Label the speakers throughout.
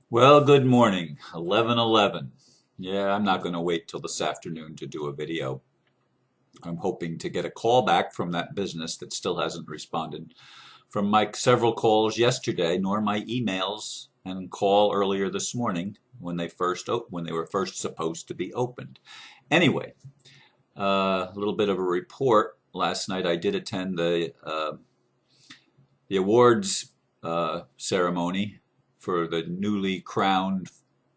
Speaker 1: Well, good morning. 11:11. Yeah, I'm not going to wait till this afternoon to do a video. I'm hoping to get a call back from that business that still hasn't responded from my several calls yesterday, nor my emails and call earlier this morning when they were first supposed to be opened. Anyway, a little bit of a report. Last night I did attend the awards ceremony for the newly crowned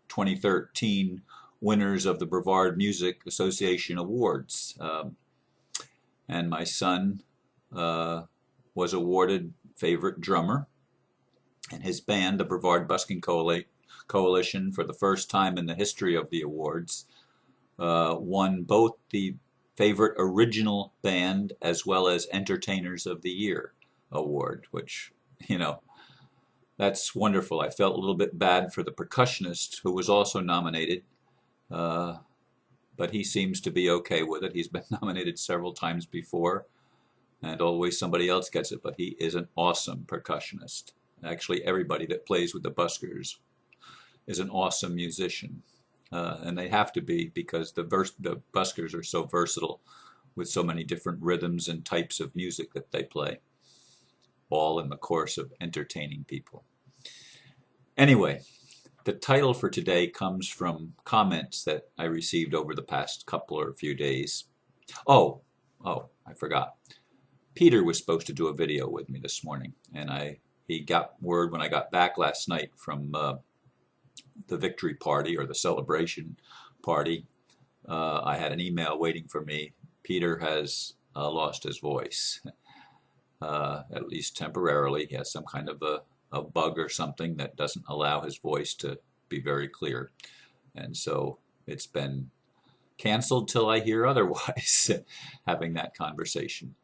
Speaker 1: 2013 winners of the Brevard Music Association Awards. And my son was awarded favorite drummer, and his band, the Brevard Busking Coalition, for the first time in the history of the awards, won both the favorite original band as well as Entertainers of the Year award, which, you know, that's wonderful. I felt a little bit bad for the percussionist who was also nominated, uh, but he seems to be okay with it. He's been nominated several times before, and always somebody else gets it, but he is an awesome percussionist. Actually, everybody that plays with the Buskers is an awesome musician, and they have to be because the Buskers are so versatile with so many different rhythms and types of music that they play, all in the course of entertaining people. Anyway, the title for today comes from comments that I received over the past couple or few days. Oh, I forgot. Peter was supposed to do a video with me this morning, and he got word when I got back last night from the victory party or the celebration party. I had an email waiting for me. Peter has lost his voice, at least temporarily. He has some kind of a bug or something that doesn't allow his voice to be very clear. And so it's been canceled till I hear otherwise, having that conversation.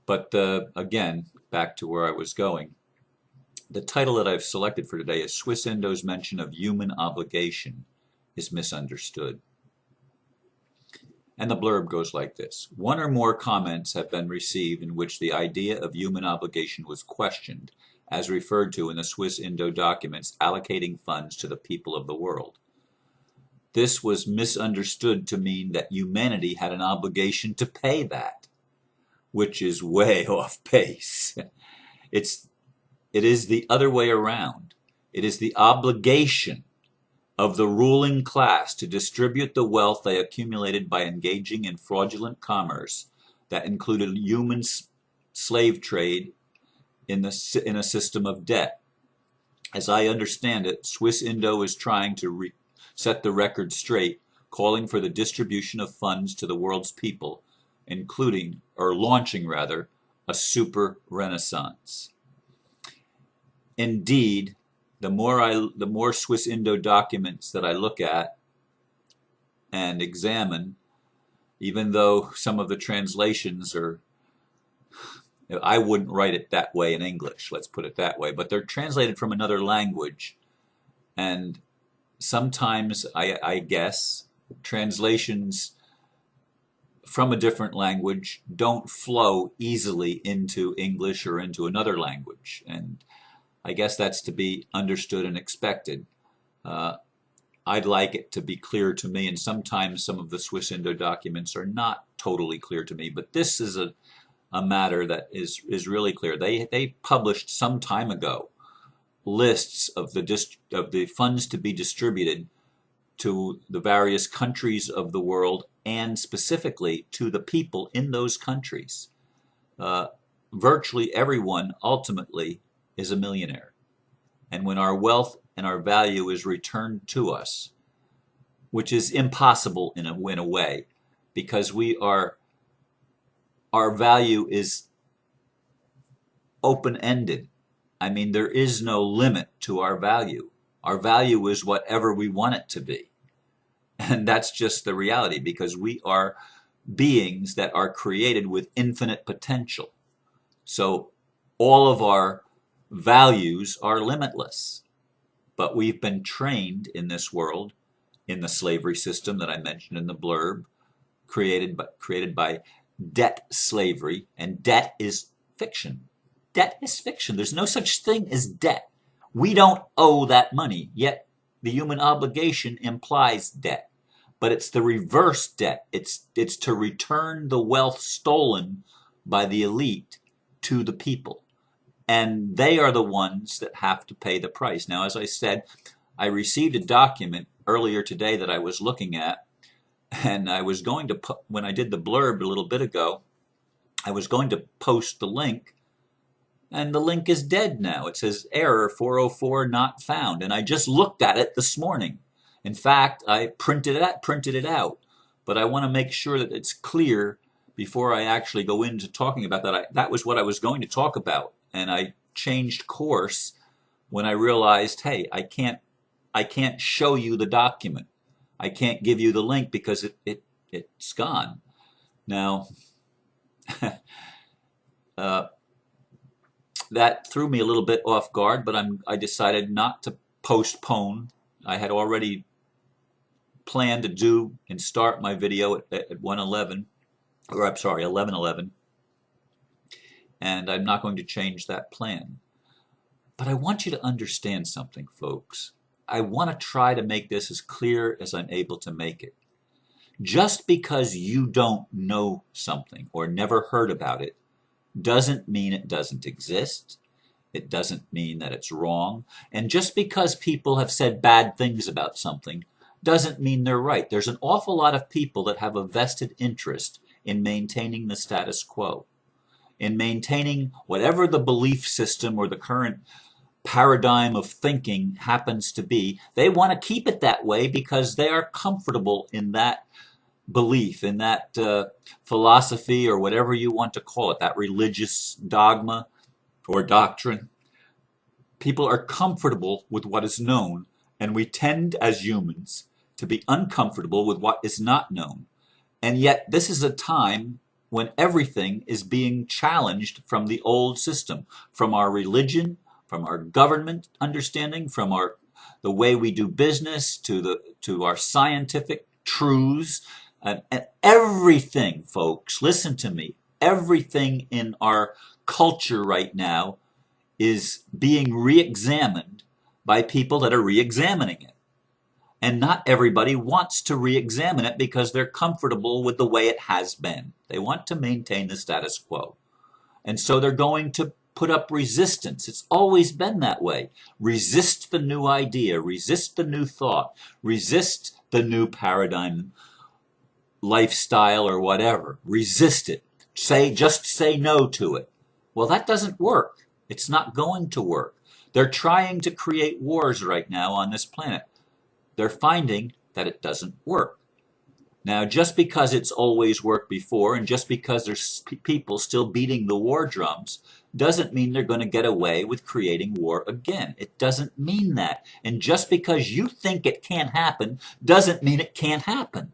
Speaker 1: But again, back to where I was going. The title that I've selected for today is Swissindo'S mention of human obligation is misunderstood. And the blurb goes like this. One or more comments have been received in which the idea of human obligation was questioned, as referred to in the Swiss-Indo documents allocating funds to the people of the world. This was misunderstood to mean that humanity had an obligation to pay that, which is way off base. It is the other way around. It is the obligation of the ruling class to distribute the wealth they accumulated by engaging in fraudulent commerce that included human slave trade in a system of debt. As I understand it, Swissindo is trying to set the record straight, calling for the distribution of funds to the world's people, including, or launching rather, a super renaissance. Indeed, the more Swissindo documents that I look at and examine, even though some of the translations are, I wouldn't write it that way in English, let's put it that way, but they're translated from another language. And sometimes, I guess, translations from a different language don't flow easily into English or into another language. And I guess that's to be understood and expected. I'd like it to be clear to me, and sometimes some of the Swissindo documents are not totally clear to me, but this is a matter that is really clear. They published some time ago lists of the funds to be distributed to the various countries of the world and specifically to the people in those countries. Virtually everyone ultimately is a millionaire. And when our wealth and our value is returned to us, which is impossible in a way, because our value is open-ended. I mean, there is no limit to our value. Our value is whatever we want it to be. And that's just the reality, because we are beings that are created with infinite potential. So all of our values are limitless. But we've been trained in this world, in the slavery system that I mentioned in the blurb, created by debt slavery, and debt is fiction. Debt is fiction. There's no such thing as debt. We don't owe that money, yet the human obligation implies debt, but it's the reverse debt. It's to return the wealth stolen by the elite to the people. And they are the ones that have to pay the price. Now, as I said, I received a document earlier today that I was looking at, and I was going to put, when I did the blurb a little bit ago, I was going to post the link, and the link is dead now. It says error 404 not found, and I just looked at it this morning. In fact, I printed it out, but I want to make sure that it's clear before I actually go into talking about that. That was what I was going to talk about, and I changed course when I realized, hey, I can't show you the document. I can't give you the link because it's gone. Now, that threw me a little bit off guard, but I decided not to postpone. I had already planned to do and start my video at 1:11, or I'm sorry, 11:11, and I'm not going to change that plan. But I want you to understand something, folks. I want to try to make this as clear as I'm able to make it. Just because you don't know something or never heard about it doesn't mean it doesn't exist. It doesn't mean that it's wrong. And just because people have said bad things about something doesn't mean they're right. There's an awful lot of people that have a vested interest in maintaining the status quo, in maintaining whatever the belief system or the current paradigm of thinking happens to be. They want to keep it that way because they are comfortable in that belief, in that philosophy, or whatever you want to call it, that religious dogma or doctrine. People are comfortable with what is known, and we tend as humans to be uncomfortable with what is not known. And yet this is a time when everything is being challenged from the old system, from our religion, from our government understanding, from the way we do business, to our scientific truths, and everything, folks, listen to me, everything in our culture right now is being re-examined by people that are re-examining it. And not everybody wants to re-examine it because they're comfortable with the way it has been. They want to maintain the status quo. And so they're going to put up resistance. It's always been that way. Resist the new idea, resist the new thought, resist the new paradigm, lifestyle, or whatever. Resist it. Just say no to it. Well, that doesn't work. It's not going to work. They're trying to create wars right now on this planet. They're finding that it doesn't work. Now, just because it's always worked before, and just because there's people still beating the war drums, doesn't mean they're going to get away with creating war again. It doesn't mean that. And just because you think it can't happen, doesn't mean it can't happen.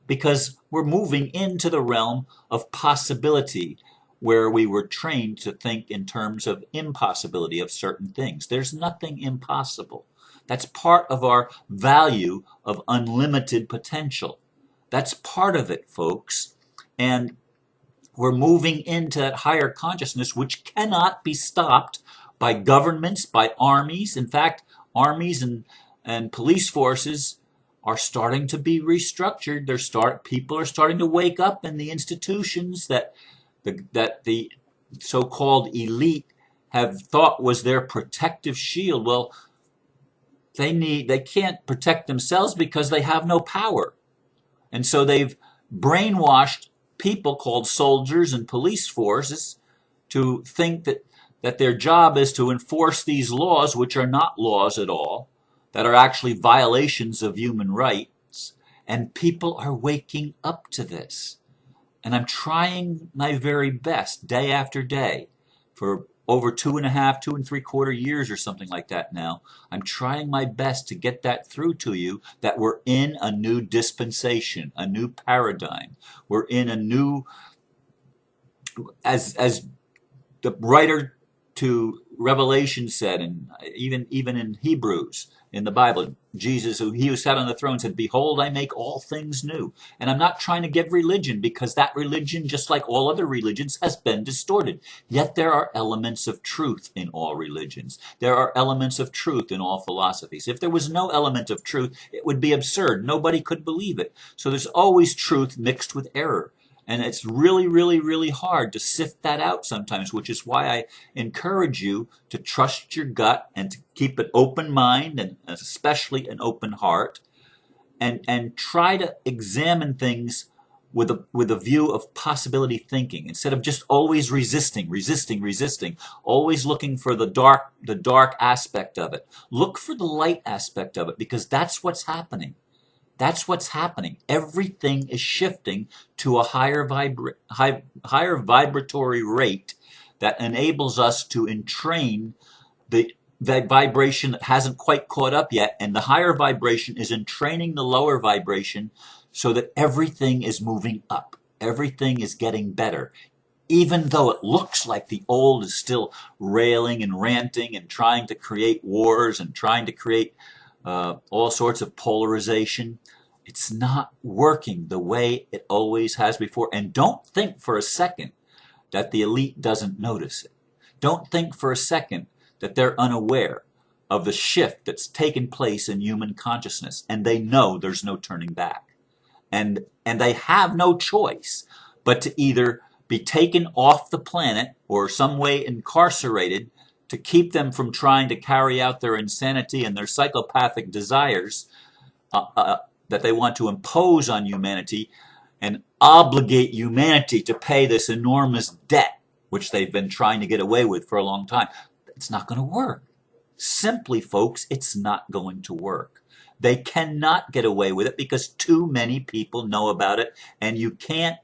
Speaker 1: Because we're moving into the realm of possibility, where we were trained to think in terms of impossibility of certain things. There's nothing impossible. That's part of our value of unlimited potential. That's part of it, folks. And we're moving into that higher consciousness, which cannot be stopped by governments, by armies. In fact, armies and police forces are starting to be restructured. People are starting to wake up in the institutions that the so-called elite have thought was their protective shield. Well, they can't protect themselves because they have no power. And so they've brainwashed people called soldiers and police forces to think that their job is to enforce these laws, which are not laws at all, that are actually violations of human rights. And people are waking up to this. And I'm trying my very best day after day for over 2.5 years or something like that now. I'm trying my best to get that through to you, that we're in a new dispensation, a new paradigm. We're in a new, as the writer to Revelation said, and even in Hebrews, in the Bible. Jesus, he who sat on the throne, said, "Behold, I make all things new." And I'm not trying to give religion, because that religion, just like all other religions, has been distorted. Yet there are elements of truth in all religions. There are elements of truth in all philosophies. If there was no element of truth, it would be absurd. Nobody could believe it. So there's always truth mixed with error. And it's really, really, really hard to sift that out sometimes, which is why I encourage you to trust your gut and to keep an open mind, and especially an open heart, and try to examine things with a view of possibility thinking, instead of just always resisting, always looking for the dark aspect of it. Look for the light aspect of it, because that's what's happening. That's what's happening. Everything is shifting to a higher vibratory rate that enables us to entrain the vibration that hasn't quite caught up yet. And the higher vibration is entraining the lower vibration, so that everything is moving up. Everything is getting better. Even though it looks like the old is still railing and ranting and trying to create wars and trying to create all sorts of polarization, it's not working the way it always has before. And don't think for a second that the elite doesn't notice it. Don't think for a second that they're unaware of the shift that's taken place in human consciousness, and they know there's no turning back. And they have no choice but to either be taken off the planet or some way incarcerated to keep them from trying to carry out their insanity and their psychopathic desires that they want to impose on humanity, and obligate humanity to pay this enormous debt, which they've been trying to get away with for a long time. It's not going to work. Simply, folks, it's not going to work. They cannot get away with it because too many people know about it, and you can't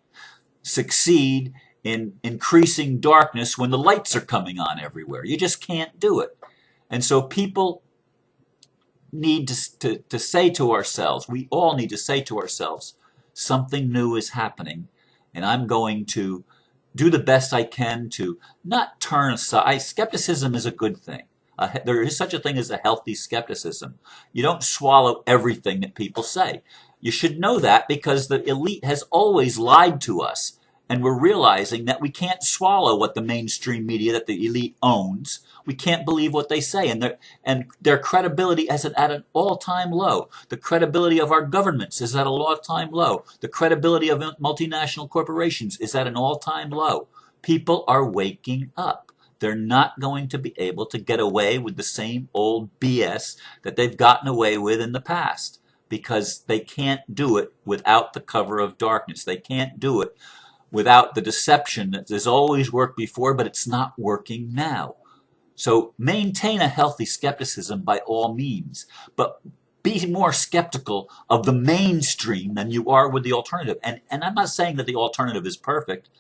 Speaker 1: succeed in increasing darkness when the lights are coming on everywhere. You just can't do it. And so people need to say to ourselves, we all need to say to ourselves, something new is happening, and I'm going to do the best I can to not turn aside. Skepticism is a good thing. There is such a thing as a healthy skepticism. You don't swallow everything that people say. You should know that, because the elite has always lied to us, and we're realizing that we can't swallow what the mainstream media that the elite owns. We can't believe what they say, and their credibility is at an all-time low. The credibility of our governments is at an all-time low. The credibility of multinational corporations is at an all-time low. People are waking up. They're not going to be able to get away with the same old BS that they've gotten away with in the past, because they can't do it without the cover of darkness. They can't do it without the deception that has always worked before, but it's not working now. So maintain a healthy skepticism by all means, but be more skeptical of the mainstream than you are with the alternative. And I'm not saying that the alternative is perfect.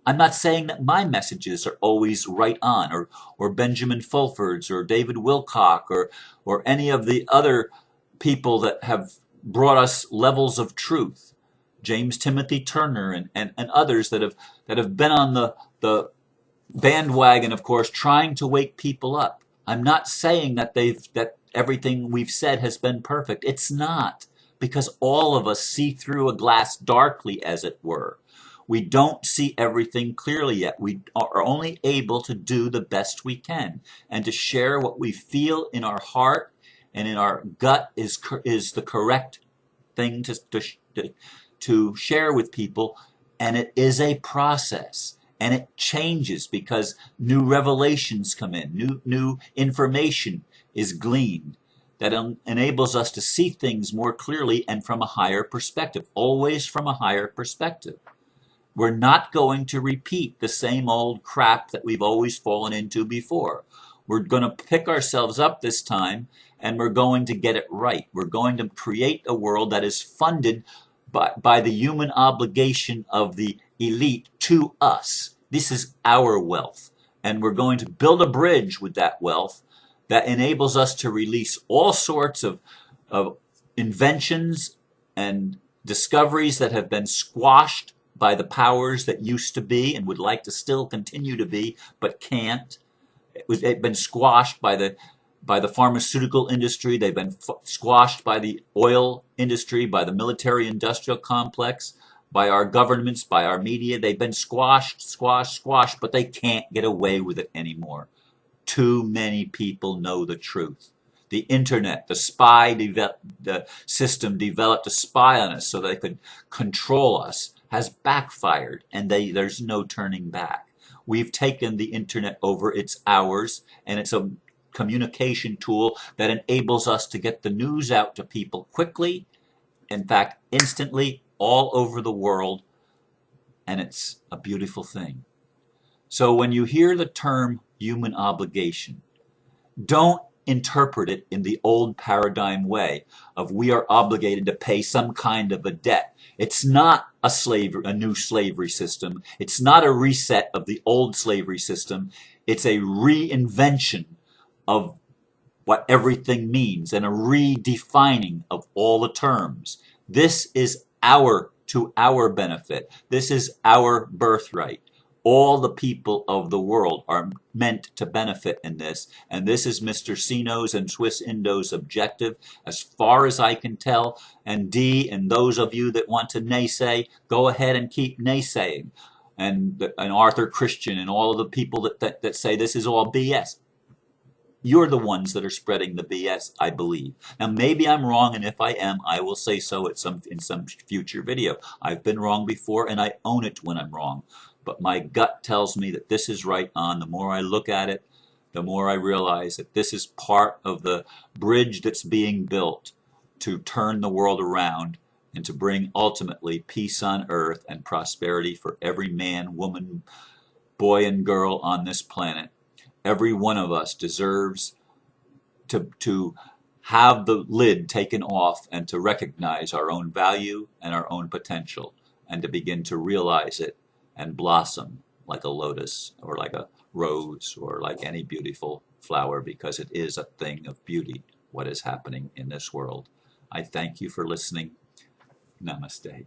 Speaker 1: I'm not saying that my messages are always right on, or Benjamin Fulford's, or David Wilcock, or any of the other people that have brought us levels of truth. James Timothy Turner and others that have been on the bandwagon, of course, trying to wake people up. I'm not saying that everything we've said has been perfect. It's not, because all of us see through a glass darkly, as it were. We don't see everything clearly yet. We are only able to do the best we can, and to share what we feel in our heart and in our gut is the correct thing to share with people. And it is a process. And it changes because new revelations come in, new information is gleaned that enables us to see things more clearly and from a higher perspective, always from a higher perspective. We're not going to repeat the same old crap that we've always fallen into before. We're going to pick ourselves up this time, and we're going to get it right. We're going to create a world that is funded by the human obligation of the elite to us. This is our wealth, and we're going to build a bridge with that wealth that enables us to release all sorts of inventions and discoveries that have been squashed by the powers that used to be and would like to still continue to be, but can't. It's been squashed by by the pharmaceutical industry. They've been squashed by the oil industry, by the military industrial complex, by our governments, by our media. They've been squashed, but they can't get away with it anymore. Too many people know the truth. The internet, the system developed to spy on us so they could control us, has backfired, and there's no turning back. We've taken the internet over. It's ours, and it's a communication tool that enables us to get the news out to people quickly, in fact, instantly, all over the world, and it's a beautiful thing. So when you hear the term human obligation, don't interpret it in the old paradigm way of we are obligated to pay some kind of a debt. It's not a new slavery system. It's not a reset of the old slavery system. It's a reinvention of what everything means and a redefining of all the terms. This is to our benefit. This is our birthright. All the people of the world are meant to benefit in this, and this is Mr. Sino's and Swissindo'S objective, as far as I can tell. And D, and those of you that want to naysay, go ahead and keep naysaying. And Arthur Christian and all of the people that say this is all BS. You're the ones that are spreading the BS, I believe. Now, maybe I'm wrong, and if I am, I will say so in some future video. I've been wrong before, and I own it when I'm wrong. But my gut tells me that this is right on. The more I look at it, the more I realize that this is part of the bridge that's being built to turn the world around and to bring ultimately peace on earth and prosperity for every man, woman, boy, and girl on this planet. Every one of us deserves to have the lid taken off and to recognize our own value and our own potential and to begin to realize it and blossom like a lotus or like a rose or like any beautiful flower, because it is a thing of beauty what is happening in this world. I thank you for listening. Namaste.